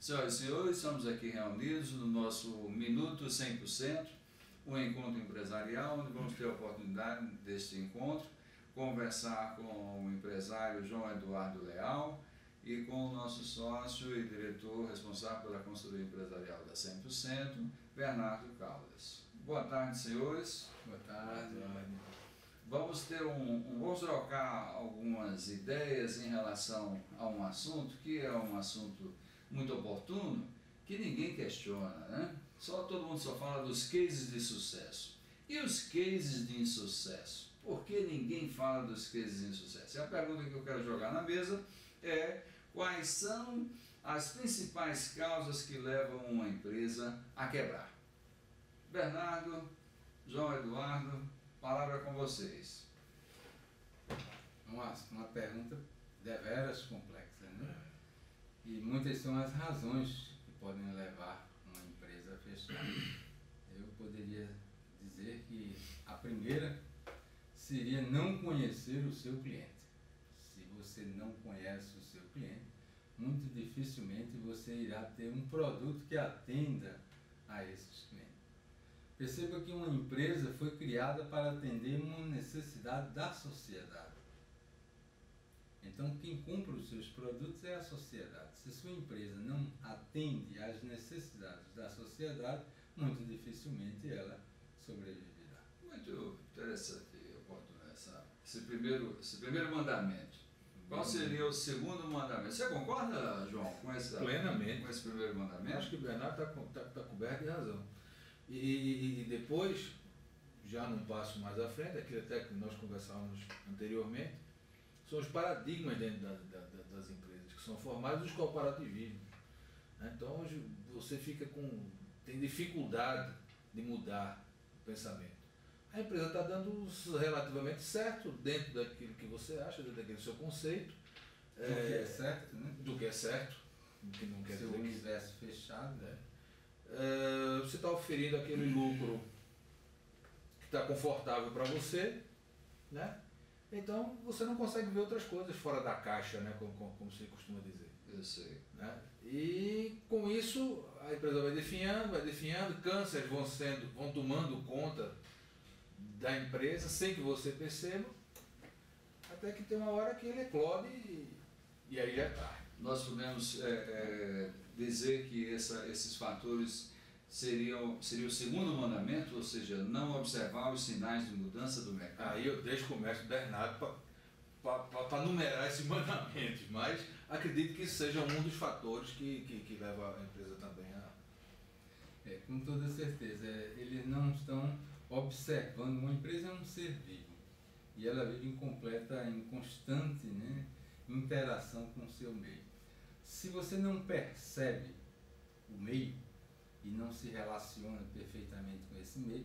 Senhoras e senhores, estamos aqui reunidos no nosso Minuto 100%, um encontro empresarial, onde vamos ter a oportunidade deste encontro, conversar com o empresário João Eduardo Leal e com o nosso sócio e diretor responsável pela consultoria empresarial da 100%, Bernardo Caldas. Boa tarde, senhores. Boa tarde. Vamos trocar algumas ideias em relação a um assunto que é um assunto muito oportuno, que ninguém questiona, né? Todo mundo só fala dos cases de sucesso. E os cases de insucesso? Por que ninguém fala dos cases de insucesso? E a pergunta que eu quero jogar na mesa é: quais são as principais causas que levam uma empresa a quebrar? Bernardo, João Eduardo, palavra com vocês. Uma pergunta deveras complexa, né? E muitas são as razões que podem levar uma empresa a fechar. Eu poderia dizer que a primeira seria não conhecer o seu cliente. Se você não conhece o seu cliente, muito dificilmente você irá ter um produto que atenda a esses clientes. Perceba que uma empresa foi criada para atender uma necessidade da sociedade. Então, quem compra os seus produtos é a sociedade. Se sua empresa não atende às necessidades da sociedade, muito dificilmente ela sobreviverá. Muito interessante e oportuno esse primeiro mandamento. Qual seria o segundo mandamento? Você concorda, João, Plenamente. Com esse primeiro mandamento? Acho que o Bernardo está coberto de razão. E depois, já num passo mais à frente, aquilo até que nós conversávamos anteriormente, são os paradigmas dentro das empresas, que são formados dos corporativismos. Então, hoje você tem dificuldade de mudar o pensamento. A empresa está dando relativamente certo dentro daquilo que você acha, dentro daquele seu conceito. Do que é certo, né? Do que é certo, do que não quer dizer seu universo fechado, né? Você está oferindo aquele lucro que está confortável para você, né? Então você não consegue ver outras coisas fora da caixa, né? Como se costuma dizer. Eu sei. Né? E com isso a empresa vai definhando, cânceres vão tomando conta da empresa sem que você perceba, até que tem uma hora que ele eclode e aí já é tarde. Nós podemos dizer que esses fatores seria o segundo mandamento, ou seja, não observar os sinais de mudança do mercado. Aí eu deixo o mestre Bernardo para numerar esses mandamentos, mas acredito que seja um dos fatores que leva a empresa também a... Com toda certeza, eles não estão observando. Uma empresa é um ser vivo e ela vive em constante, né, interação com o seu meio. Se você não percebe o meio e não se relaciona perfeitamente com esse meio,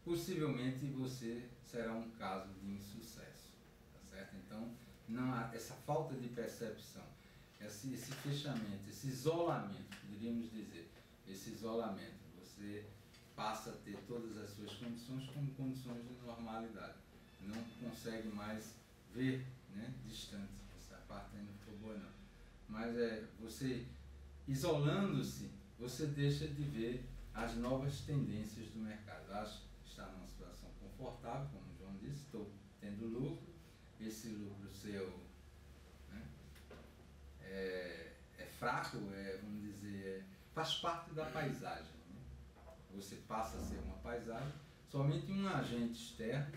possivelmente você será um caso de insucesso, tá certo? Então, não há essa falta de percepção, esse fechamento, esse isolamento, poderíamos dizer, esse isolamento, você passa a ter todas as suas condições como condições de normalidade, não consegue mais ver, né, distante. Essa parte aí não ficou boa não, mas você isolando-se, você deixa de ver as novas tendências do mercado. Acho que está numa situação confortável, como o João disse, estou tendo lucro, esse lucro seu, né, é fraco, vamos dizer, faz parte da paisagem, né? Você passa a ser uma paisagem, somente um agente externo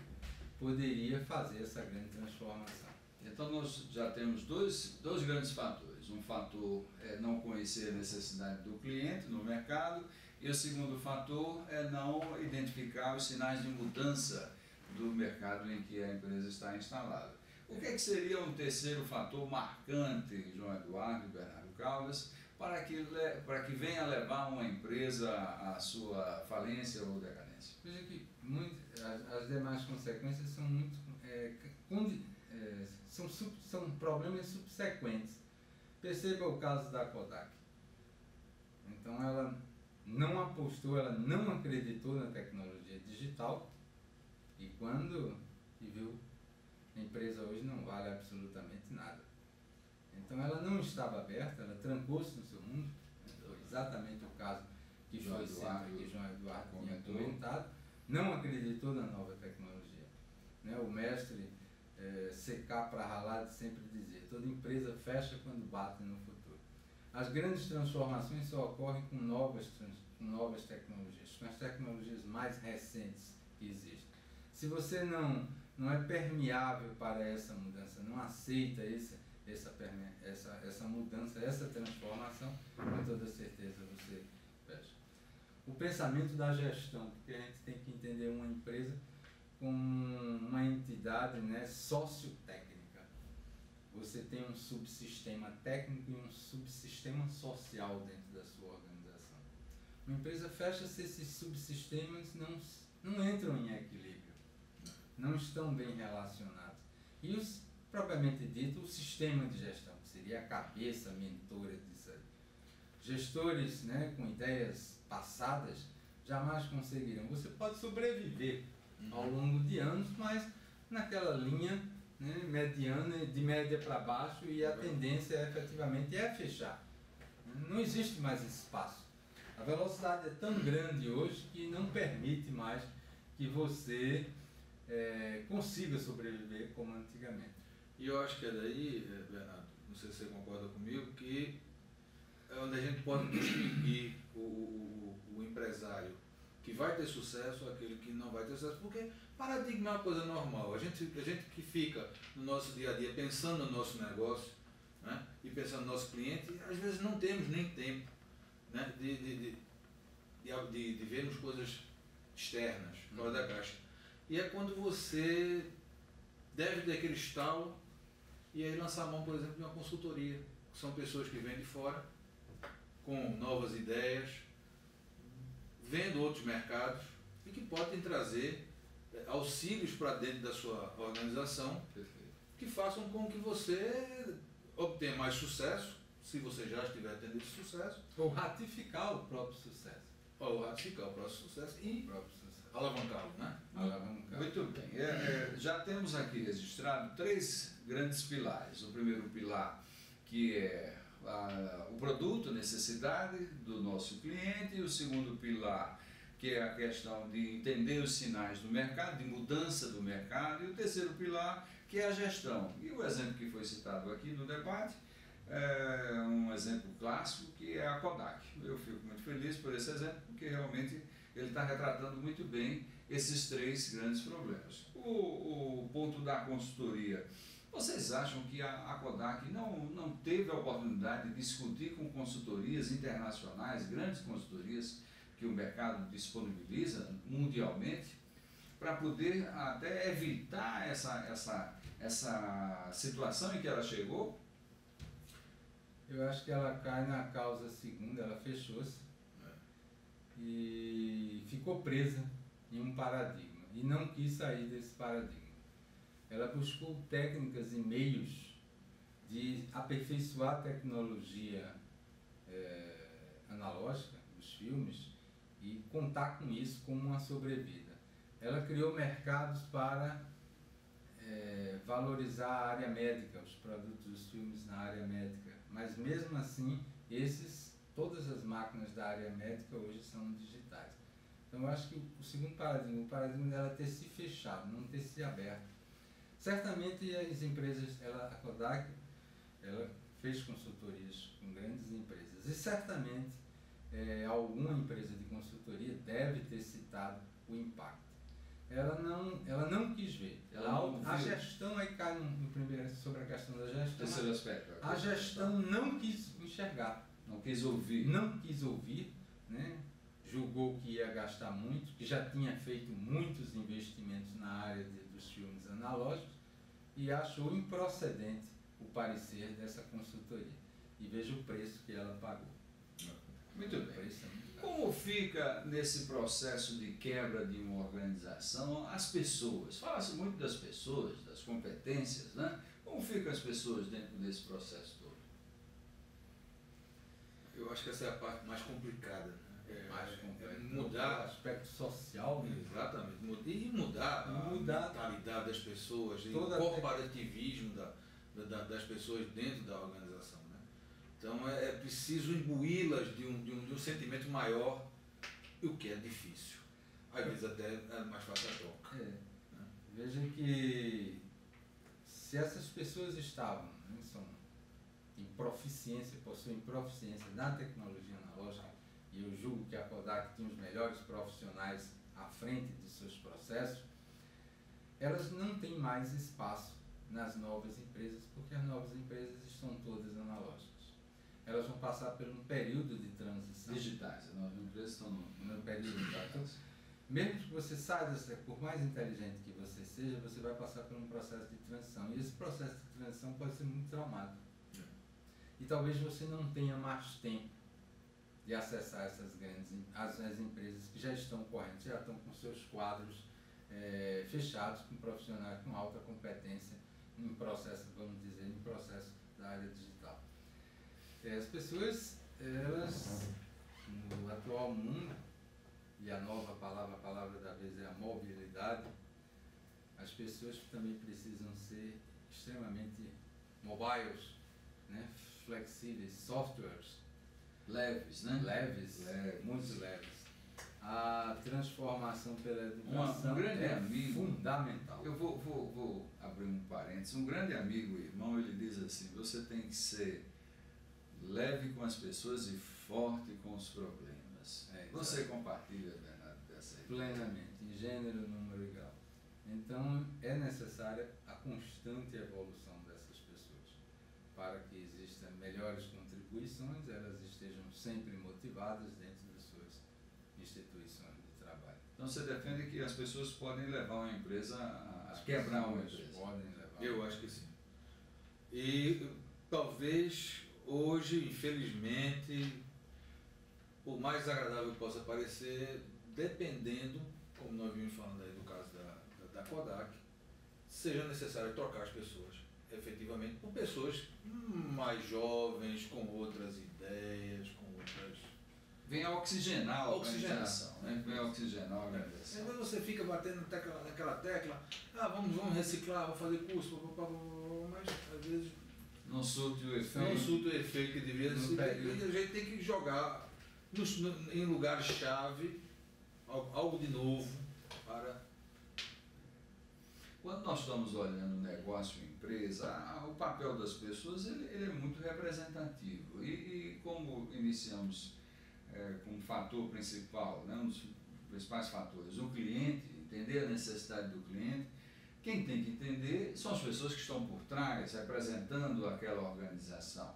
poderia fazer essa grande transformação. Então nós já temos dois grandes fatores. Um fator é não conhecer a necessidade do cliente no mercado, e o segundo fator é não identificar os sinais de mudança do mercado em que a empresa está instalada. O que seria um terceiro fator marcante, João Eduardo e Bernardo Caldas, para que venha levar uma empresa à sua falência ou decadência? Veja que as demais consequências são muito são problemas subsequentes. Perceba o caso da Kodak. Então ela não apostou, ela não acreditou na tecnologia digital, e quando viu, a empresa hoje não vale absolutamente nada. Então ela não estava aberta, ela trancou-se no seu mundo, exatamente o caso que João foi citado, Eduardo que João Eduardo tinha comentou. comentado, não acreditou na nova tecnologia. Né? O mestre CK para ralar sempre dizia, toda empresa fecha quando bate no futuro. As grandes transformações só ocorrem com novas tecnologias, com as tecnologias mais recentes que existem. Se você não é permeável para essa mudança, não aceita essa mudança, essa transformação, com toda certeza você fecha. O pensamento da gestão, porque a gente tem que entender uma empresa como uma entidade, né, sociotécnica. Você tem um subsistema técnico e um subsistema social dentro da sua organização. Uma empresa fecha se esses subsistemas não entram em equilíbrio, não estão bem relacionados. E propriamente dito, o sistema de gestão, que seria a cabeça mentora disso aí. Gestores, né, com ideias passadas jamais conseguirão. Você pode sobreviver ao longo de anos, mas naquela linha, né, mediana, de média para baixo, e a tendência efetivamente é fechar. Não existe mais espaço. A velocidade é tão grande hoje que não permite mais que você consiga sobreviver como antigamente. E eu acho que é daí, Bernardo, não sei se você concorda comigo, que é onde a gente pode distinguir o empresário que vai ter sucesso, aquele que não vai ter sucesso, porque paradigma é uma coisa normal. A gente que fica no nosso dia a dia pensando no nosso negócio, né, e pensando no nosso cliente, às vezes não temos nem tempo, né, de vermos coisas externas, fora da caixa. E é quando você deve ter aquele estalo e aí lançar a mão, por exemplo, de uma consultoria. São pessoas que vêm de fora, com novas ideias, vendo outros mercados e que podem trazer auxílios para dentro da sua organização. Perfeito. Que façam com que você obtenha mais sucesso, se você já estiver tendo esse sucesso. Ou ratificar o próprio sucesso. Ou ratificar o próprio sucesso e alavancá-lo, né? Muito bem. Já temos aqui registrado 3 grandes pilares. O primeiro pilar, que é o produto, a necessidade do nosso cliente. E o segundo pilar, que é a questão de entender os sinais do mercado, de mudança do mercado. E o terceiro pilar, que é a gestão. E o exemplo que foi citado aqui no debate é um exemplo clássico, que é a Kodak. Eu fico muito feliz por esse exemplo, porque realmente ele está retratando muito bem esses 3 grandes problemas. O ponto da consultoria. Vocês acham que a Kodak não teve a oportunidade de discutir com consultorias internacionais, grandes consultorias que o mercado disponibiliza mundialmente, para poder até evitar essa situação em que ela chegou? Eu acho que ela cai na causa segunda, ela fechou-se e ficou presa em um paradigma e não quis sair desse paradigma. Ela buscou técnicas e meios de aperfeiçoar a tecnologia analógica dos filmes e contar com isso como uma sobrevida. Ela criou mercados para valorizar a área médica, os produtos dos filmes na área médica, mas mesmo assim, todas as máquinas da área médica hoje são digitais. Então eu acho que o segundo paradigma, o paradigma dela ter se fechado, não ter se aberto. Certamente as empresas, a Kodak, ela fez consultorias com grandes empresas e certamente alguma empresa de consultoria deve ter citado o impacto. Ela não quis ver. A gestão, aí cai no primeiro, sobre a questão da gestão. Terceiro aspecto. A gestão não quis enxergar. Não quis ouvir. Não quis ouvir, né? Julgou que ia gastar muito, que já tinha feito muitos investimentos na área dos filmes analógicos e achou improcedente o parecer dessa consultoria. E veja o preço que ela pagou. Muito bem. Como fica nesse processo de quebra de uma organização as pessoas? Fala-se muito das pessoas, das competências, né? Como ficam as pessoas dentro desse processo todo? Eu acho que essa é a parte mais complicada. Mudar o aspecto social. Né? Exatamente. E mudar a mentalidade das pessoas, o corporativismo das pessoas dentro da organização. Né? Então é preciso imbuí-las de um sentimento maior, e o que é difícil. Às vezes até é mais fácil a troca. Né? Veja que se essas pessoas estavam, né, são em proficiência, possuem proficiência na tecnologia analógica, e eu julgo que a Kodak tinha os melhores profissionais à frente de seus processos, elas não têm mais espaço nas novas empresas, porque as novas empresas estão todas analógicas. Elas vão passar por um período de transição. Digitais, as novas empresas estão no período digitais. Mesmo que você saia dessa, por mais inteligente que você seja, você vai passar por um processo de transição. E esse processo de transição pode ser muito traumático. E talvez você não tenha mais tempo de acessar essas grandes as empresas que já estão correntes, já estão com seus quadros fechados, com profissionais com alta competência em processo, vamos dizer, em processo da área digital. As pessoas, elas, no atual mundo, e a nova palavra, a palavra da vez é a mobilidade, as pessoas também precisam ser extremamente mobiles, né? Flexíveis, softwares. Leves, né? Leves, muito leves. A transformação pela educação um grande amigo, fundamental. Eu vou abrir um parênteses. Um grande amigo, irmão, ele diz assim: você tem que ser leve com as pessoas e forte com os problemas. Você compartilha, Bernardo, dessa ideia? Plenamente, em gênero, número e grau. Então, é necessária a constante evolução dessas pessoas para que existam melhores contribuições, elas estejam sempre motivadas dentro das suas instituições de trabalho. Então, você defende que as pessoas podem levar uma empresa a quebrar uma empresa? Podem levar. Eu acho que sim. E talvez hoje, infelizmente, por mais agradável que possa parecer, dependendo, como nós vimos falando aí do caso da Kodak, seja necessário trocar as pessoas, efetivamente, por pessoas mais jovens, com outras ideias, com outras... Vem a oxigenar a organização, né? Vem a oxigenar a organização. Aí você fica batendo naquela tecla, vamos reciclar, vamos fazer curso, mas às vezes... Não surte o efeito. Não surte o efeito que devia ser. E a gente tem que jogar em lugares-chave algo de novo para... Quando nós estamos olhando negócio e empresa, o papel das pessoas ele é muito representativo. E como iniciamos como fator principal, né, um dos principais fatores, o cliente, entender a necessidade do cliente, quem tem que entender são as pessoas que estão por trás, representando aquela organização.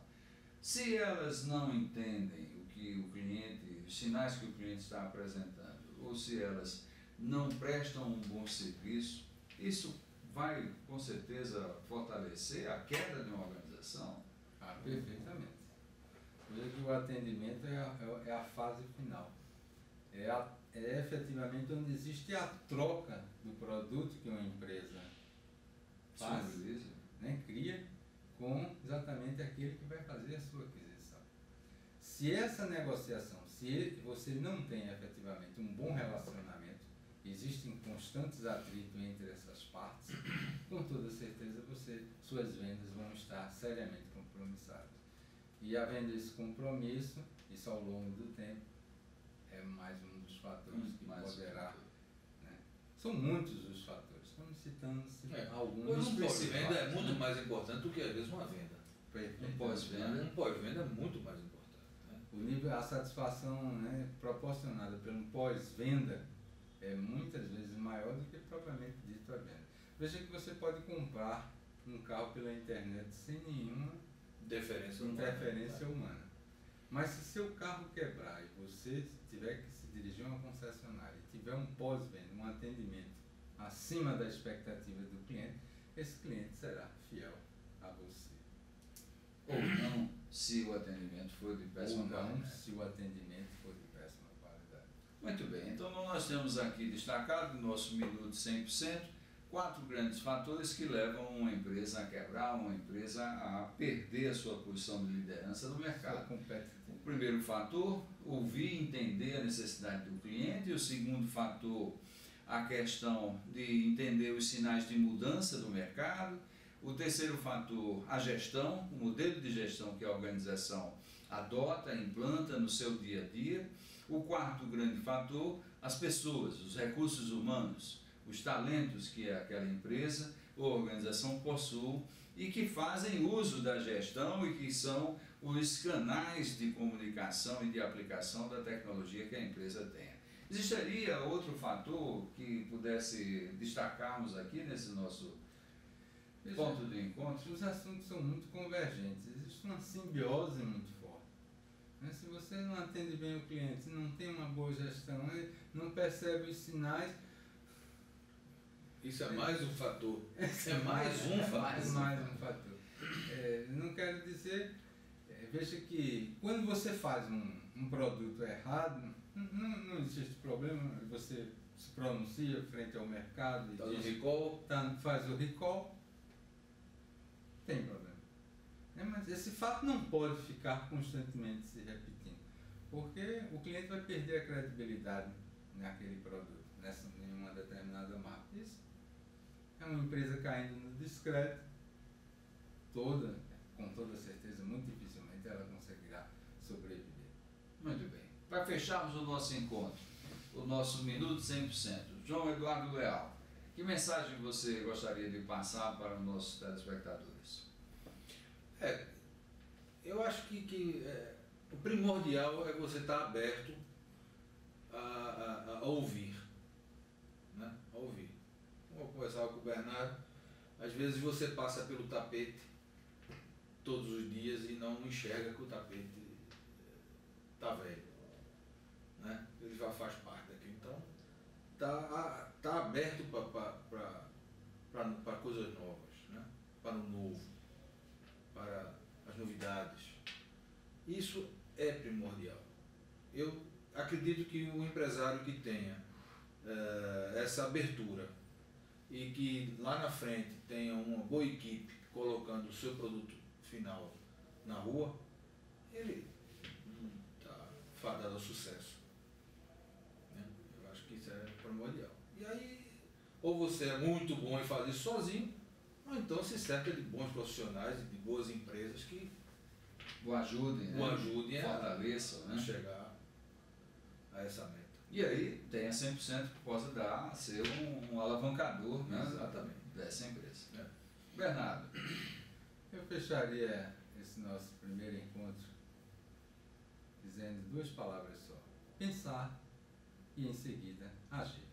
Se elas não entendem o que o cliente, os sinais que o cliente está apresentando, ou se elas não prestam um bom serviço, isso vai com certeza fortalecer a queda de uma organização? Perfeitamente. Veja que o atendimento é a fase final. É efetivamente onde existe a troca do produto que uma empresa faz, né, cria, com exatamente aquele que vai fazer a sua aquisição. Se essa negociação, se você não tem efetivamente um bom relacionamento, existem constantes atritos entre essas partes, com toda certeza suas vendas vão estar seriamente compromissadas. E havendo esse compromisso, isso ao longo do tempo, é mais um dos fatores que poderá... Né? São muitos os fatores, estamos citando alguns. Um pós-venda é muito mais importante do que às vezes uma venda. Um pós-venda é muito mais importante. Né? O nível, a satisfação, né, proporcionada pelo pós-venda é muitas vezes maior do que propriamente dito a venda. Veja que você pode comprar um carro pela internet sem nenhuma interferência humana. Mas se seu carro quebrar e você tiver que se dirigir a uma concessionária e tiver um pós-venda, um atendimento acima da expectativa do cliente, esse cliente será fiel a você. Ou não, se o atendimento for de péssima qualidade. Se o atendimento for de péssima qualidade. Muito bem, então nós temos aqui destacado no nosso Minuto 100%, 4 grandes fatores que levam uma empresa a quebrar, uma empresa a perder a sua posição de liderança no mercado. O primeiro fator, ouvir e entender a necessidade do cliente. E o segundo fator, a questão de entender os sinais de mudança do mercado. O terceiro fator, a gestão, o modelo de gestão que a organização adota, implanta no seu dia a dia. O quarto grande fator, as pessoas, os recursos humanos, os talentos que aquela empresa ou organização possui e que fazem uso da gestão e que são os canais de comunicação e de aplicação da tecnologia que a empresa tenha. Existiria outro fator que pudesse destacarmos aqui nesse nosso ponto de encontro? Os assuntos são muito convergentes, existe uma simbiose muito forte. Se você não atende bem o cliente, não tem uma boa gestão, não percebe os sinais. Isso é mais um fator. É mais um fator. Mais um fator. Não quero dizer, veja que quando você faz um produto errado, não existe problema, você se pronuncia frente ao mercado e diz, recall. Faz o recall, tem problema. Mas esse fato não pode ficar constantemente se repetindo, porque o cliente vai perder a credibilidade naquele produto, em uma determinada marca. Isso é uma empresa caindo no descrédito, com toda certeza, muito dificilmente ela conseguirá sobreviver. Muito bem. Para fecharmos o nosso encontro, o nosso Minuto 100%, João Eduardo Leal, que mensagem você gostaria de passar para os nossos telespectadores? Eu acho que o primordial é você estar aberto a ouvir, né? A ouvir. Como eu conversava com o Bernardo, às vezes você passa pelo tapete todos os dias e não enxerga que o tapete está velho, né? Ele já faz parte daquilo. Então, tá aberto para coisas novas, né? Para o novo, para as novidades. Isso é primordial. Eu acredito que o empresário que tenha essa abertura e que lá na frente tenha uma boa equipe colocando o seu produto final na rua, ele está fadado ao sucesso, né? Eu acho que isso é primordial. E aí, ou você é muito bom em fazer sozinho, ou então se cerca de bons profissionais e de boas empresas que o ajudem, fortaleçam, a chegar a essa meta. E aí tenha 100% que possa ser um alavancador, né? Exatamente. Dessa empresa. Bernardo. Eu fecharia esse nosso primeiro encontro dizendo duas palavras só: pensar e em seguida agir.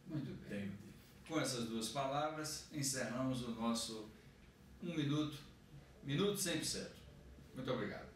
Muito bem. Com essas duas palavras encerramos o nosso Minuto 100%. Muito obrigado.